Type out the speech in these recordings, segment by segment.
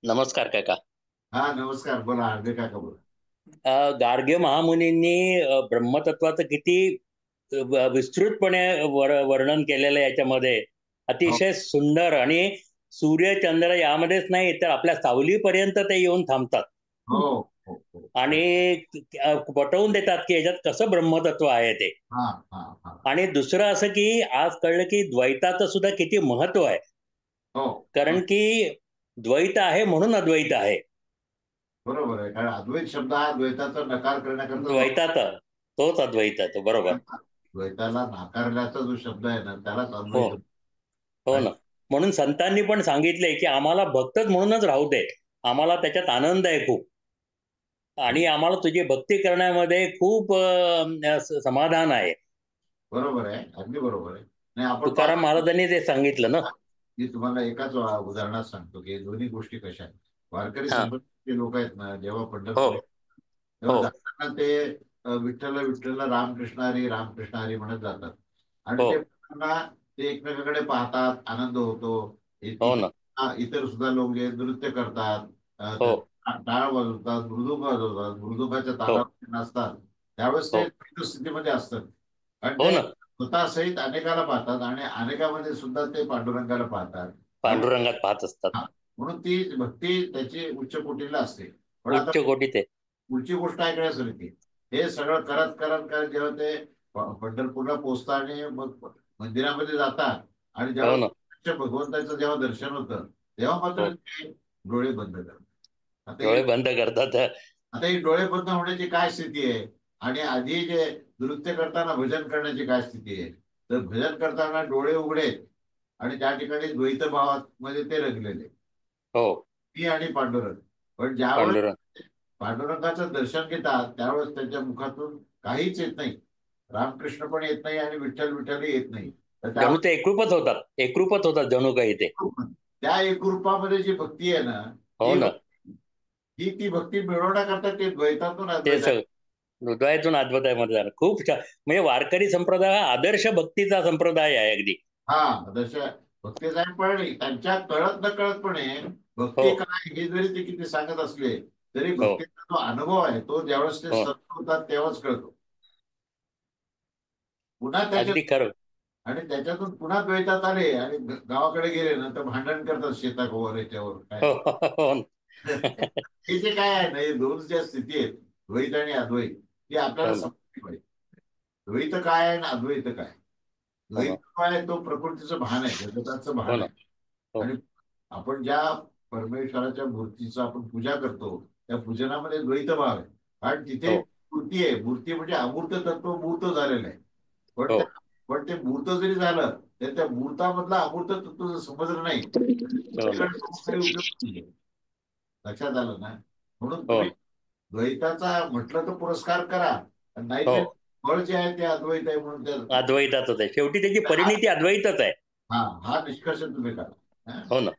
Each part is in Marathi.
नमस्कार काका. हा नमस्कार. बोला अर्धे काका बोला. गार्गे महामुनींनी ब्रह्मतत्वाचं किती विस्तृतपणे वर्णन केलेलं आहे याच्यामध्ये. हो अतिशय सुंदर. आणि सूर्य चंद्र यामध्येच नाही तर आपल्या सावलीपर्यंत ते येऊन थांबतात हो हो हो आणि हो. पटवून देतात की याच्यात कसं ब्रह्मतत्व आहे ते. हा हा हा. आणि दुसरं असं की आज कळलं की द्वैताचं सुद्धा किती महत्व आहे. हो कारण हो. की द्वैत आहे म्हणून अद्वैत आहे. बरोबर आहे, कारण अद्वैत शब्द हा द्वैताचा नकार करण्याकरता द्वैतात तोच अद्वैत आहे तो, बरोबर. द्वैताला नाकारण्याचा जो शब्द आहे ना त्यालाच हो, अद्वैत. हो आणि ना. म्हणून संतांनी पण सांगितले की आम्हाला भक्तच म्हणूनच राहू दे. आम्हाला त्याच्यात आनंद आहे खूप. आणि आम्हाला तुझी भक्ती करण्यामध्ये खूप समाधान आहे. बरोबर आहे, अगदी बरोबर आहे. नाही आपण तुकाराम पाहतो. महाराजांनी ते सांगितलं ना. मी तुम्हाला एकाच उदाहरणात सांगतो की दोन्ही गोष्टी कशा आहेत. वारकरी हा. संप्रदायाचे लोक आहेत ना, जेव्हा हो, पंढरपूर तेव्हा हो, जाताना ते विठ्ठल विठ्ठल रामकृष्ण हरी म्हणत जातात. आणि हो, ते म्हणताना ते एकमेकांकडे पाहतात, आनंद होतो. हो ना. इतर सुद्धा लोक जे नृत्य करतात, हो, टाळ वाजवतात, मृदुंग वाजवतात, मृदुंगाच्या हो, तालावर नाचतात. त्यावेळेस ते हो, स्थिर स्थितीमध्ये असतात. आणि हो ते ना. स्वतःसहित अनेकाला पाहतात आणि अनेकामध्ये सुद्धा ते पांडुरंगाला पाहतात. त्यामुळे पांडुरंगात पाहत असतात. हा, म्हणून ती भक्ती त्याची उच्च कोटीला असते. पण आता उच्च कोटीत आहे. पुढची गोष्ट ऐकण्यासारखी. हे सगळं करत करत करत जेव्हा ते पंढरपूरला पोहोचता आणि मग मंदिरामध्ये जातात आणि हो जेव्हा ना. भगवंताचं जेव्हा दर्शन होतं तेव्हा मात्र हो. ते डोळे बंद करतात. आता ही डोळे बंद करतात. आता ही डोळे बंद होण्याची काय स्थिती आहे? आणि आधी जे नृत्य करताना भजन करण्याची काय स्थिती आहे? तर भजन करताना डोळे उघडे आणि त्या ठिकाणी द्वैत भावात मध्ये ते रंगलेले, हो. मी आणि पांडुरंग. पण ज्यावेळेस पांडुरंग. पांडुरंगाचं दर्शन घेतात त्यावेळेस त्यांच्या मुखातून काहीच येत नाही. रामकृष्ण पण येत नाही आणि विठ्ठल विठ्ठलही येत नाही. तर जणू ते एकरूपच होतात. एकरूपच होतात जणू काही ते. त्या एकरूपामध्ये जी भक्ती आहे ना, हो ती ना. ती भक्ती मिळवण्याकरता ते द्वैतातून ते अद्वैतात. सगळं हृदयातून अद्वैतामध्ये जाणं खूप छान. म्हणजे वारकरी संप्रदाय हा आदर्श भक्तीचा संप्रदाय आहे अगदी. हा जश भक्तीचा पण त्यांच्या कळत न कळतपणे हो, भक्ती काय हे जरी ते किती सांगत असले तरी हो, भक्तीचा जो अनुभव आहे तो ज्यावेळेस ते हो. सत होतात तेव्हाच कळतो. पुन्हा त्याच्या अगदी खरं. आणि त्याच्यातून पुन्हा द्वैतात आले आणि गावाकडे गेले ना तर भांडण करतात शेतावर याच्यावर काय. हो, हो, हो. हे जे काय आहे ना, हे दोन ज्या स्थिती आहेत, द्वैत आणि अद्वैत, ही आपल्याला हो ना. समजली पाहिजे. द्वैत काय आहे आणि अद्वैत काय. हो द्वैत ना. काय आहे, तो प्रकृतीचं भान आहे, जगताचं हो भान ना. आहे. हो, आणि आपण ज्या परमेश्वराच्या मूर्तीचं आपण पूजा करतो त्या पूजनामध्ये द्वैत भाव आहे. कारण तिथे हो, मूर्ती आहे, मूर्ती म्हणजे अमूर्त तत्व मूर्त झालेलं आहे. पण हो. त्या पण ते मूर्त जरी झालं तर त्या मूर्तामधलं अमूर्त तत्व जर समजलं नाही हो ना. त्याच्याकडे बघून काही उपयोग नाही. लक्षात आलं ना. म्हणून हो, तुम्ही द्वैताचा म्हटलं तर पुरस्कार करा, नाही हो. ते फळ जे आहे ते अद्वैत आहे म्हणून अद्वैतातच आहे. शेवटी त्याची हा परिणिती अद्वैतच आहे. हा निष्कर्ष तुम्ही करा. हा? हो ना.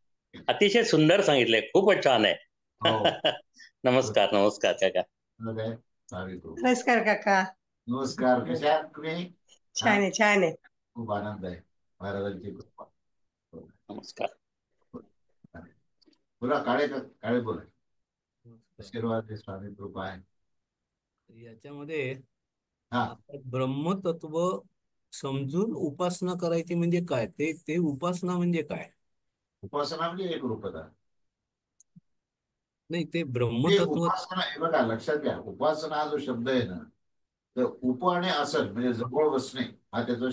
अतिशय सुंदर सांगितलंय. खूपच छान आहे. हो. नमस्कार, नमस्कार काका. तुला काय चालेल करू. नमस्कार काका. नमस्कार, कशा आहात तुम्ही? हा, छान आहे, छान आहे. खूप आनंद आहे. महाराजांची कृपा. हो, नमस्कार. हो. चालेल. बोला काळे बोला. नमस्कार. आशीर्वाद आहे, स्वामी कृपा आहे. याच्यामध्ये हा. आता ब्रह्मतत्व समजून उपासना करायची म्हणजे काय, ते ते उपासना म्हणजे काय? उपासना म्हणजे एक रूपता. नाही, ते ते ब्रह्मतत्व. उपासना हे बघा लक्षात घ्या, उपासना हा जो शब्द आहे ना, तर उप आणि आसन म्हणजे जवळ बसणे हा त्याचा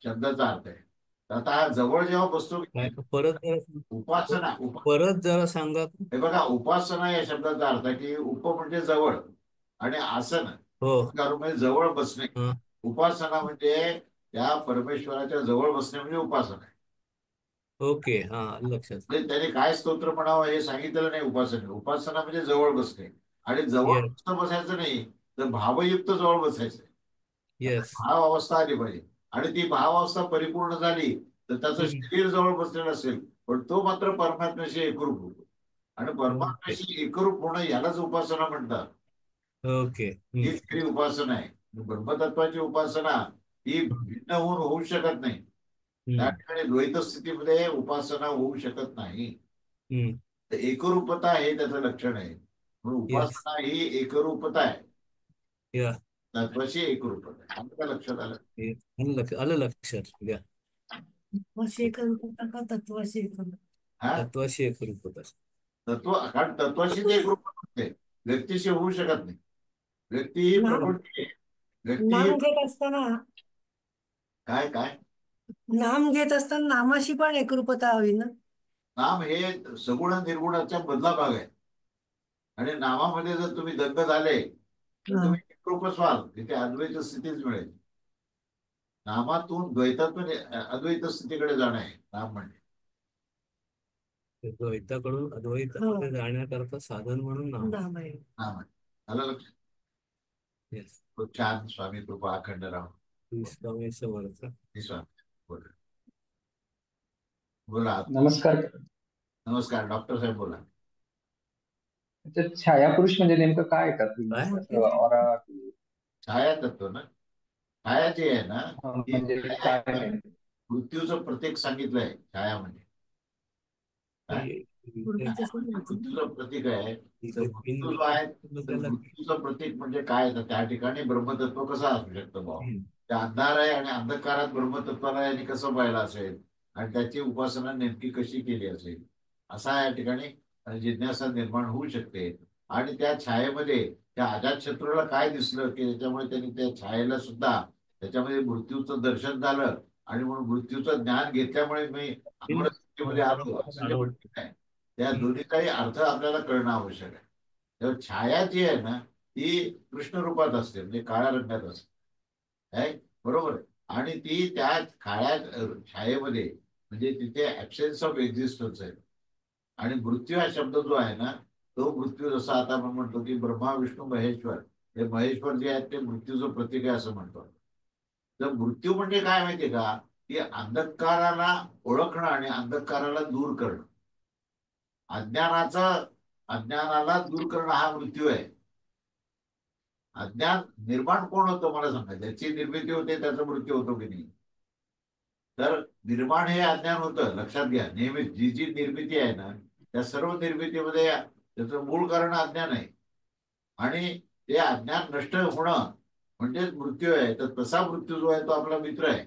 शब्दाचा अर्थ आहे. तर आता हा जवळ जेव्हा बसतो काय की परत जरा उपासना परत जरा सांगा. हे बघा, उपासना या शब्दाचा अर्थ आहे की उप म्हणजे जवळ आणि आसन हो. म्हणजे जवळ बसणे. हा. उपासना म्हणजे त्या परमेश्वराच्या जवळ बसणे म्हणजे उपासना आहे. ओके. हा, लक्षात. म्हणजे त्याने काय स्तोत्र म्हणावं हे सांगितलेलं नाही. उपासना म्हणजे जवळ बसणे. आणि जवळ येस. नुसतं बसायचं नाही, तर भावयुक्त जवळ बसायचं. येस. भाव अवस्था आली पाहिजे. आणि ती भाव अवस्था परिपूर्ण झाली तर त्याचं शरीर जवळ बसलेलं असेल पण तो मात्र परमात्म्याशी एकरूप होतो. आणि ओके. परमात्म्याशी एकरूप होणं यालाच उपासना म्हणतात. ओके. हीच खरी उपासना आहे. ब्रह्मतत्वाची उपासना ही भिन्न होऊ शकत नाही. त्या ठिकाणी द्वैत स्थितीमध्ये उपासना होऊ शकत नाही. तर एकरूपता हे त्याचं लक्षण आहे. म्हणून येस. उपासना ही एकरूपता आहे, या. तत्वाची एकरूपता आहे. आलं का लक्षात आलं? आलं लक्षात. या. तत्वाशी एकरूपता का तत्वाशी एकरूपता? हा, तत्वाशी एकरूपता. तत्व, कारण तत्वाशीच एकरूपता असते, व्यक्तीशी होऊ शकत नाही. व्यक्ती ही नाम प्रकृती आहे. व्यक्ती ही नाम घेत असताना काय काय नाम घेत असताना नामाशी पण एकरूपता हवी ना. नाम हे सगुण निर्गुणाचा मधला भाग आहे. आणि नामामध्ये जर तुम्ही दंग झाले तर हा. तुम्ही एकरूपच व्हाल, तिथे अद्वैत स्थितीच मिळेल. नामातून द्वैतातून अद्वैत स्थितीकडे जाणं आहे नाम म्हणजे. द्वैताकडून अद्वैतामध्ये जाण्याकरता साधन म्हणून नाम. नाम आहे. नाम आहे. आलं लक्षात? येस. तो छान स्वामी कृपा अखंड राव. स्वामी समर्थ. स्वामी बोला, बोला. नमस्कार. नमस्कार डॉक्टर साहेब बोला. त्याच्यात छायापुरुष म्हणजे नेमकं काय करतील? काय? असं ऑरा छाया तत्व ना, छाया जी आहे ना, ती म्हणजे छाया काय आहे. नेमकं? मृत्यूचं प्रतीक सांगितलंय छाया म्हणजे. मृत्यूचं प्रतीक आहे. तर मृत्यू जो आहे, तर मृत्यूचं प्रतीक म्हणजे काय, तर त्या ठिकाणी ब्रह्मतत्व कसं असू शकतं भाऊ? ते अंधार आहे आणि अंधकारात ब्रह्मतत्वाला यांनी कसं पाहिलं असेल आणि त्याची उपासना नेमकी कशी केली असेल, असा या ठिकाणी जिज्ञासा निर्माण होऊ शकते. आणि त्या छायेमध्ये त्या अजातशत्रूला काय दिसलं की त्याच्यामुळे त्यांनी त्या छायेला सुद्धा त्याच्यामध्ये मृत्यूचं दर्शन झालं आणि म्हणून मृत्यूचं ज्ञान घेतल्यामुळे मी अमरस्थितीमध्ये आलो असं जे म्हणतात आहे, त्या दोन्हीचाही अर्थ आपल्याला कळणं आवश्यक आहे. तेव्हा छाया जी आहे ना, ती कृष्ण रूपात असते, म्हणजे काळ्या रंगात असते, आहे बरोबर. आणि ती त्या काळ्या छायेमध्ये म्हणजे तिथे ऍब्सेन्स ऑफ एक्झिस्टन्स आहे. आणि मृत्यू हा शब्द जो आहे ना, तो मृत्यू जसा आता आपण म्हणतो की ब्रह्मा विष्णू महेश्वर, हे महेश्वर जे आहेत ते मृत्यूचं प्रतीक आहे असं म्हणतो. तर मृत्यू म्हणजे काय माहितीये का, की अंधकाराला ओळखणं आणि अंधकाराला दूर करणं. अज्ञानाला दूर करणं हा मृत्यू आहे. अज्ञान निर्माण कोण होतं मला सांगा, ज्याची निर्मिती होते त्याचा मृत्यू होतो की नाही? तर निर्माण हे अज्ञान होतं, लक्षात घ्या. नेहमी जी जी निर्मिती आहे ना, त्या सर्व निर्मितीमध्ये त्याचं मूळ कारण अज्ञान आहे. आणि ते अज्ञान नष्ट होणं म्हणजेच मृत्यू आहे. तर तसा मृत्यू जो आहे तो आपला मित्र आहे.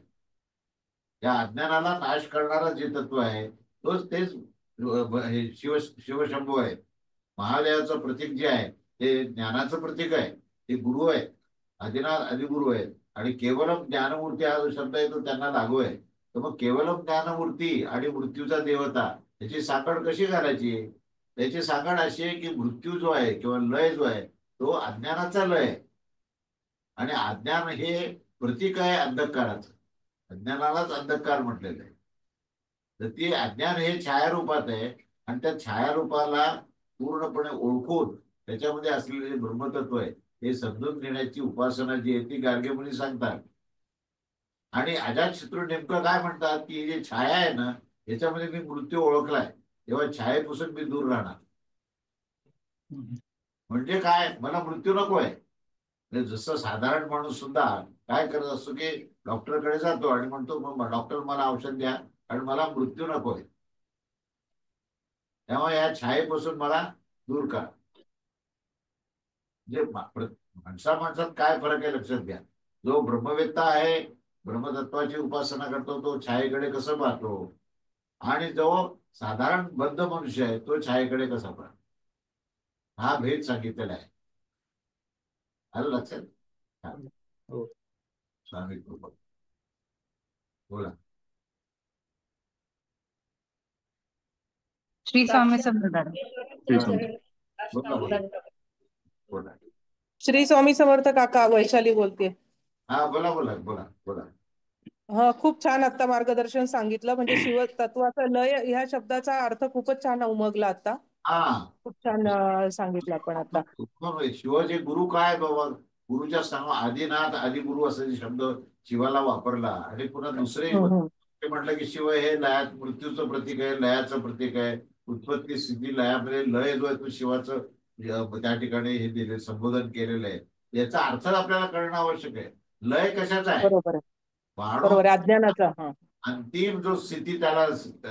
या अज्ञानाला नाश करणारा जे तत्व आहे तेच हे शिवशंभू आहे. महादेवाचं प्रतीक जे आहे ते ज्ञानाचं प्रतीक आहे. ते गुरु आहे, आदिनाथ आदिगुरु आहेत. आणि केवलम ज्ञानमूर्ती हा जो शब्द आहे तो त्यांना लागू आहे. तर मग केवलम ज्ञानमूर्ती आणि मृत्यूचा देवता याची साकड कशी घालायची? त्याची साकड अशी आहे की मृत्यू जो आहे किंवा लय जो आहे तो अज्ञानाचा लय आहे. आणि अज्ञान हे प्रतीक आहे अंधकाराचं. अज्ञानालाच अंधकार म्हटलेलं आहे. तर ते अज्ञान हे छायारूपात आहे. आणि त्या छायारूपाला पूर्णपणे ओळखून त्याच्यामध्ये असलेले जे ब्रह्मतत्व आहे हे समजून घेण्याची उपासना जी आहे ती गार्गे मुनी सांगतात. आणि अजातशत्रू नेमकं काय म्हणतात की जे छाया आहे ना, याच्यामध्ये मी मृत्यू ओळखलाय, तेव्हा छायेपासून मी दूर राहणार. म्हणजे काय, मला मृत्यू नको आहे. जसं साधारण माणूस सुद्धा काय करत असतो की डॉक्टरकडे जातो आणि म्हणतो मग डॉक्टर मला औषध द्या आणि मला मृत्यू नको आहे, तेव्हा या छायेपासून मला दूर करा. म्हणजे माणसात काय फरक आहे लक्षात घ्या. जो ब्रह्मवेत्ता आहे, ब्रह्मतत्वाची उपासना करतो, तो छायेकडे कसं पाहतो, आणि जो साधारण बद्ध मनुष्य आहे तो छायेकडे कसा पाहतो, हा भेद सांगितलेला आहे. आलं लक्षात? हो. स्वामी कृपा बोला. श्री स्वामी समर्थ. बोला बोला बोला. श्री स्वामी समर्थ काका, वैशाली बोलते. हा बोला बोला बोला बोला. हा, खूप छान आता मार्गदर्शन सांगितलं. म्हणजे शिवतत्वाचा लय ह्या शब्दाचा अर्थ खूपच छान उमगला आता. हा, खूप छान सांगितलं आपण आता. शिवाचे गुरु काय बाबा, गुरुच्या सांगा आदिनाथ आदिगुरु असा जे शब्द शिवाला वापरला. आणि पुन्हा दुसरे ते म्हटलं की शिव हे लयात मृत्यूचं प्रतीक आहे, लयाचं प्रतीक आहे. उत्पत्ती स्थिती लयामध्ये लय जो आहे तो शिवाचं त्या ठिकाणी हे दिले संबोधन केलेलं आहे. याचा अर्थ आपल्याला कळणं आवश्यक आहे. लय कशाचा आहे? बरोबर आहे, माणूस बरोबर आहे, अज्ञानाचा. अंतिम जो स्थिती त्याला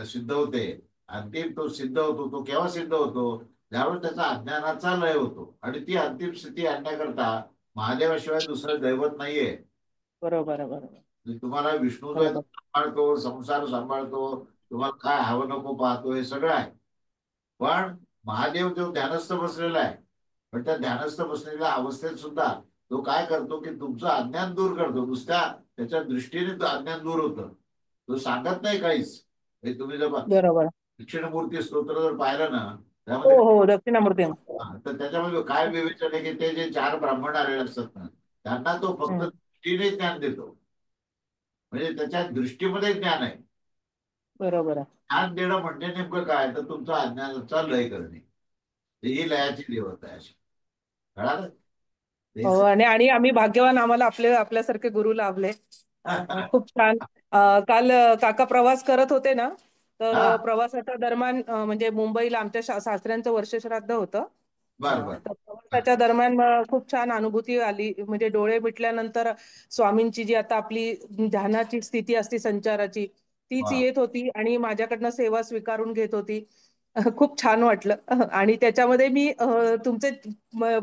सिद्ध होते अंतिम तो सिद्ध होतो. तो केव्हा सिद्ध होतो? ज्यावेळेस त्याचा अज्ञानाचा लय होतो. आणि ती अंतिम स्थिती आणण्याकरता महादेवाशिवाय दुसरं दैवत नाहीये. बरोबर आहे, बरोबर म्हणजे तुम्हाला विष्णू जो आहे तो बरोबर सांभाळतो, संसार सांभाळतो, तुम्हाला काय हवं नको पाहतो, हे सगळं आहे. पण महादेव जो ध्यानस्थ बसलेला आहे, पण त्या ध्यानस्थ बसलेल्या अवस्थेत सुद्धा तो काय करतो की तुमचं अज्ञान दूर करतो. नुसत्या त्याच्या दृष्टीने तो अज्ञान दूर होतं. तो सांगत नाही काहीच. हे तुम्ही जर बरोबर. दक्षिणमूर्ती स्तोत्र जर पाहिलं ना, हो त्यामध्ये हो, दक्षिणामूर्ती. तर त्याच्यामध्ये काय विवेचन आहे की ते जे 4 ब्राह्मण आलेले असतात ना, त्यांना तो फक्त दृष्टीने ज्ञान देतो. म्हणजे त्याच्या दृष्टीमध्ये ज्ञान आहे. बरोबर आहे. ज्ञान देणं म्हणजे नेमकं काय? तर तुमचा अज्ञानाचा लय करणे. ही लयाची देवता आहे अशी. कळालं? हो, आणि आणि आम्ही भाग्यवान, आम्हाला आपल्यासारखे गुरु लाभले. खूप छान. काल काका प्रवास करत होते ना, तर हा. प्रवासाच्या दरम्यान म्हणजे मुंबईला आमच्या सासऱ्यांचं वर्षश्राद्ध होतं. बर बर. तर प्रवासाच्या दरम्यान खूप छान अनुभूती आली. म्हणजे डोळे मिटल्यानंतर स्वामींची जी आता आपली ध्यानाची स्थिती असते संचाराची, तीच वा. येत होती आणि माझ्याकडनं सेवा स्वीकारून घेत होती. खूप छान वाटलं. आणि त्याच्यामध्ये मी तुमचे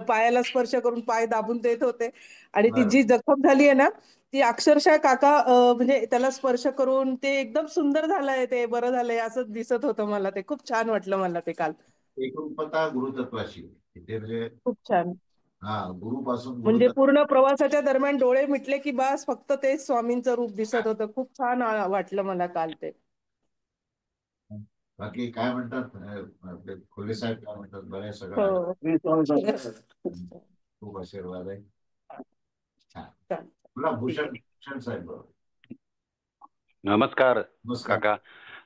पायाला स्पर्श करून पाय दाबून देत होते. आणि ती बर. जी जखम झाली आहे ना, ती अक्षरशः काका म्हणजे त्याला स्पर्श करून ते एकदम सुंदर झालंय, ते बरं झालंय असं दिसत होतं मला. ते खूप छान वाटलं मला ते काल. एकरूपता गुरुतत्वाशी. इथे म्हणजे खूप छान. हा, गुरुपासून म्हणजे गुरुतत्व. पूर्ण प्रवासाच्या दरम्यान डोळे मिटले की बस फक्त तेच स्वामींचं रूप दिसत होतं. खूप छान वाटलं मला काल ते. बाकी काय म्हणतात आपले खोले साहेब, काय म्हणतात? बरं सगळं आहे? हो. खूप आशीर्वाद आहे. छान. छान. तुला ठीक भूषण आहे. भूषण साहेब बरोबर. नमस्कार नमस्कार. काका.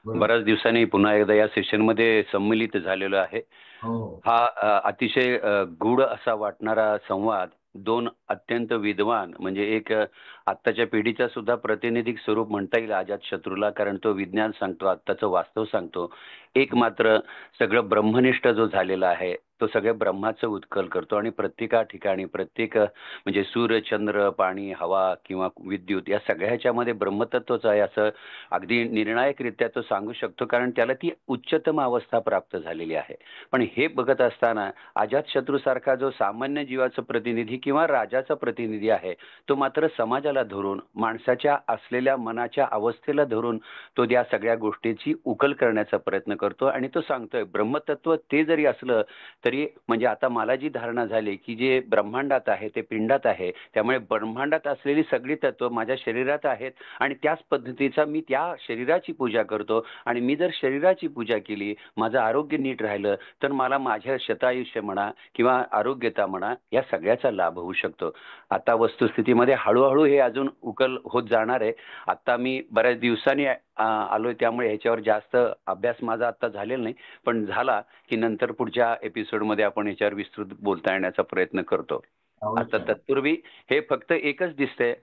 बोला. बऱ्याच दिवसांनी पुन्हा एकदा या सेशनमध्ये सम्मिलित झालेलो आहे. हो. हा अतिशय गूढ असा वाटणारा संवाद दोन अत्यंत विद्वान, म्हणजे एक आत्ताच्या पिढीचा सुद्धा प्रातिनिधिक स्वरूप म्हणता येईल अजातशत्रूला, कारण तो विज्ञान सांगतो, आत्ताचं वास्तव सांगतो. एक मात्र सगळं ब्रह्मनिष्ठ जो झालेला आहे तो सगळ्या ब्रह्माचं उत्कल करतो. आणि प्रत्येका ठिकाणी प्रत्येक म्हणजे सूर्य, चंद्र, पाणी, हवा किंवा विद्युत या सगळ्याच्यामध्ये ब्रह्मतत्वच आहे असं अगदी निर्णायकरित्या तो सांगू शकतो, कारण त्याला ती उच्चतम अवस्था प्राप्त झालेली आहे. पण हे बघत असताना अजातशत्रूसारखा जो सामान्य जीवाचा प्रतिनिधी किंवा राजाचा प्रतिनिधी आहे, तो मात्र समाजाला धरून, माणसाच्या असलेल्या मनाच्या अवस्थेला धरून तो या सगळ्या गोष्टीची उकल करण्याचा प्रयत्न करतो. आणि तो सांगतोय ब्रह्मतत्व ते जरी असलं तरी, म्हणजे आता मला जी धारणा झाली की जे ब्रह्मांडात आहे ते पिंडात आहे, त्यामुळे ब्रह्मांडात असलेली सगळी तत्व माझ्या शरीरात आहेत आणि त्याच पद्धतीचा मी त्या शरीराची पूजा करतो. आणि मी जर शरीराची पूजा केली, माझं आरोग्य नीट राहिलं, तर मला माझ्या शतायुष्य म्हणा किंवा आरोग्यता म्हणा या सगळ्याचा लाभ होऊ शकतो. आता वस्तुस्थितीमध्ये हळूहळू हे अजून उकल होत जाणार आहे. आता मी बऱ्याच दिवसांनी आलोय, त्यामुळे ह्याच्यावर जास्त अभ्यास माझा आता झालेला नाही, पण झाला की नंतर पुढच्या एपिसोडमध्ये आपण ह्याच्यावर विस्तृत बोलता येण्याचा प्रयत्न करतो. आता अवश्य. तत्पूर्वी हे फक्त एकच दिसतंय,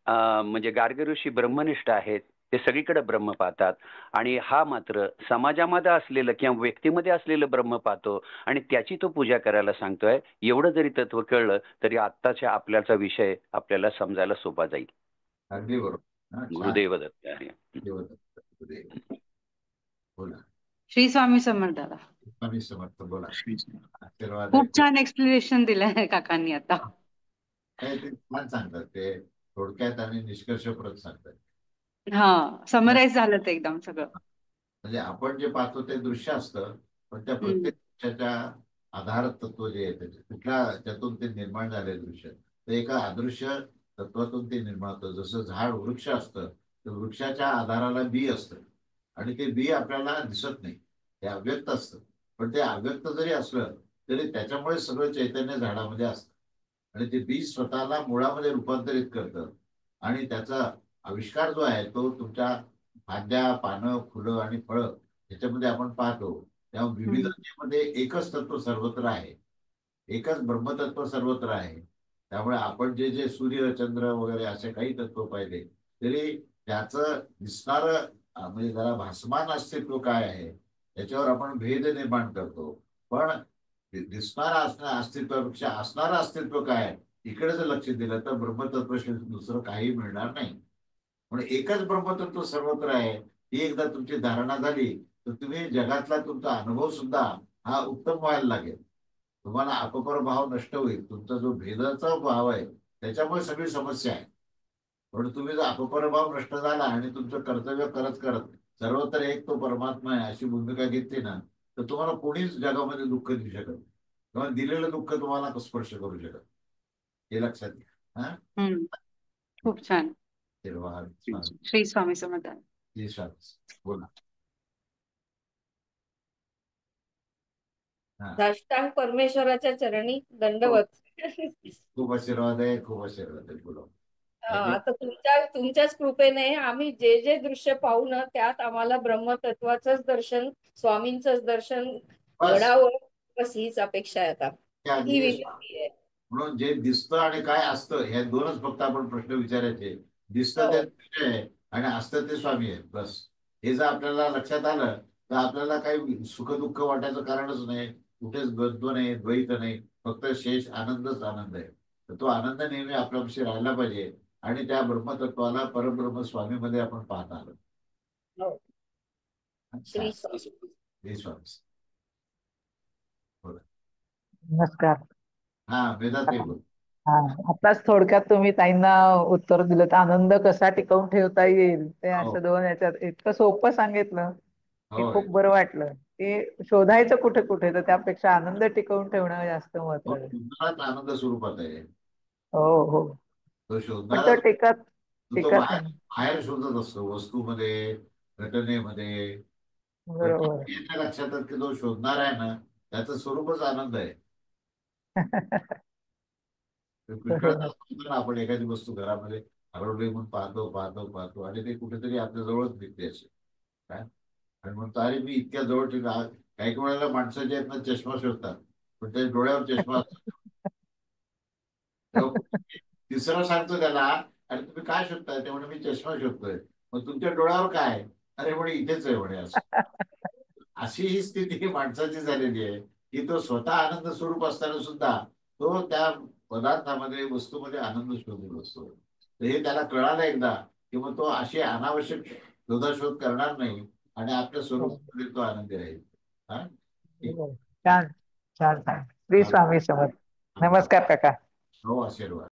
म्हणजे गार्गी ऋषी ब्रह्मनिष्ठ आहेत, ते सगळीकडे ब्रह्म पाहतात. आणि हा मात्र समाजामध्ये असलेलं किंवा व्यक्तीमध्ये असलेलं ब्रह्म पाहतो आणि त्याची तो पूजा करायला सांगतोय. एवढं जरी तत्व कळलं तरी आत्ताच्या आपल्याचा विषय आपल्याला समजायला सोपा जाईल. अगदी बरोबर. हा, छान. गुरुदेव दत्त आहे. देवदत्त. गुरुदेव. बोला. श्री स्वामी समर्थ दादा. स्वामी समर्थ. बोला. आशीर्वाद आहे. खूप छान एक्सप्लेनेशन दिलंय काकांनी आता. काय ते छान सांगतात ते, थोडक्यात आणि निष्कर्षप्रद सांगतात. हा, समराईज झालं ते एकदम सगळं. म्हणजे आपण जे पाहतो ते दृश्य असतं, पण त्या हम्म. प्रत्येक दृश्याच्या आधार तत्व जे आहे त्याचे कुठल्या त्यातून ते निर्माण झाले दृश्य, ते एका अदृश्य तत्वातून ते निर्माण होतं. जसं झाड वृक्ष असतं, तर वृक्षाच्या आधाराला बी असतं आणि ते बी आपल्याला दिसत नाही, ते अव्यक्त असतं. पण ते अव्यक्त जरी असलं तरी त्याच्यामुळे सगळं चैतन्य झाडामध्ये असतं आणि ते बीज स्वतःला मुळामध्ये रूपांतरित करतं. आणि त्याचा आविष्कार जो आहे तो तुमच्या फांद्या, पानं, फुलं आणि फळं ह्याच्यामध्ये आपण पाहतो. तेव्हा विविधतेमध्ये एकच तत्व सर्वत्र आहे, एकच ब्रह्मतत्व सर्वत्र आहे. त्यामुळे आपण जे जे सूर्य, चंद्र वगैरे असे काही तत्व पाहिले तरी त्याचं दिसणारं म्हणजे जरा भासमान अस्तित्व काय आहे त्याच्यावर आपण भेद निर्माण करतो. पण दिसणारा अस्तित्वापेक्षा असणारं अस्तित्व काय आहे इकडे जर लक्ष दिलं तर ब्रह्मतत्व दुसरं काही मिळणार नाही. म्हणून एकच ब्रह्मतत्व सर्वत्र आहे ही एकदा तुमची धारणा झाली तर तुम्ही जगातला तुमचा अनुभव सुद्धा हा उत्तम व्हायला लागेल. तुम्हाला अपपर भाव नष्ट होईल. तुमचा जो भेदाचा भाव आहे त्याच्यामुळे सगळी समस्या आहे. पण तुम्ही जर अपपर भाव नष्ट झाला आणि तुमचं कर्तव्य करत करत सर्वत्र एक तो परमात्मा आहे अशी भूमिका घेतली ना, तर तुम्हाला कोणीच जगामध्ये दुःख देऊ शकत नाही. किंवा दिलेलं दुःख तुम्हाला स्पर्श करू शकत नाही. हे लक्षात घ्या. हा हम्म. खूप छान. निर्वाह श्री स्वामी समर्थ. जी स्वामी. बोला. हा साष्टांग परमेश्वराच्या चरणी दंडवत. खूप आशीर्वाद आहे, खूप आशीर्वाद आहे. बोला. आता तुमच्याच कृपेने आम्ही जे जे दृश्य पाहू ना त्यात आम्हाला ब्रह्मतत्वाचंच दर्शन, स्वामींचंच दर्शन बस घडावं, बस हीच अपेक्षा आहे आता. ही त्याआधी विनंती आहे. म्हणून जे दिसतं आणि काय असतं ह्या दोनच फक्त आपण प्रश्न विचारायचे. दिसतं ते हो. दृश्य आहे आणि असतं ते स्वामी आहेत. बस हे जर आपल्याला लक्षात आलं तर आपल्याला काही सुख दुःख वाटायचं कारणच नाही. कुठेच द्वंद्व नाही, द्वैत नाही, फक्त शेष आनंदच आनंद आहे. तर तो आनंद नेहमी आपल्यापाशी राहायला पाहिजे आणि त्या ब्रह्मतत्वाला परब्रह्म स्वामीमध्ये आपण पाहत आलो. हो. श्री छान. स्वामी. श्री स्वामी. बोला. नमस्कार. हा वेदात बोल. हा, आताच थोडक्यात तुम्ही ताईंना उत्तर दिलं. आनंद कसा टिकवून ठेवता येईल ते हो असं दोन याच्यात इतकं सोपं सांगितलं की हो खूप बरं वाटलं. ते शोधायचं कुठे कुठे, तर त्यापेक्षा आनंद टिकवून ठेवणं जास्त हो, महत्वाचं आहे. शोधणाराच आनंद स्वरूपात आहे. हो हो. तो पण शोधणारा तो टिकत तो टिकत बाहेर नाही. बाहेर शोधत असतो वस्तूमध्ये, घटनेमध्ये. पण बरोबर. येत्या लक्षात येतं की जो शोधणार आहे ना त्याचं स्वरूपच आनंद आहे. पुष्कळदा बरोबर. असतो ना आपण एखादी वस्तू घरामध्ये हरवली म्हणून पाहतो पाहतो पाहतो आणि ते कुठेतरी आपल्या जवळच निघते असे काय. आणि म्हणतो अरे मी इतक्या जवळ ठेवला. काही वेळेला माणसं जे आहेत ना चष्मा शोधतात पण त्या डोळ्यावर चष्मा असतो. तेव्हा तिसरा सांगतो त्याला अरे तुम्ही काय शोधताय ते म्हणे मी चष्मा शोधतोय. मग तुमच्या डोळ्यावर काय. अरे म्हणे इथेच आहे म्हणे असं. अशी ही स्थिती माणसाची झालेली आहे की तो स्वतः आनंद स्वरूप असताना सुद्धा तो त्या पदार्थामध्ये वस्तूमध्ये आनंद शोधत असतो. तर हे त्याला कळालं एकदा की मग तो अशी अनावश्यक शोधाशोध करणार नाही आणि आपल्या स्वरूपामध्ये तो आनंदी राहील. हा ठीक. छान छान छान. श्री चालेल. स्वामी समर्थ. नमस्कार काका. हो आशीर्वाद.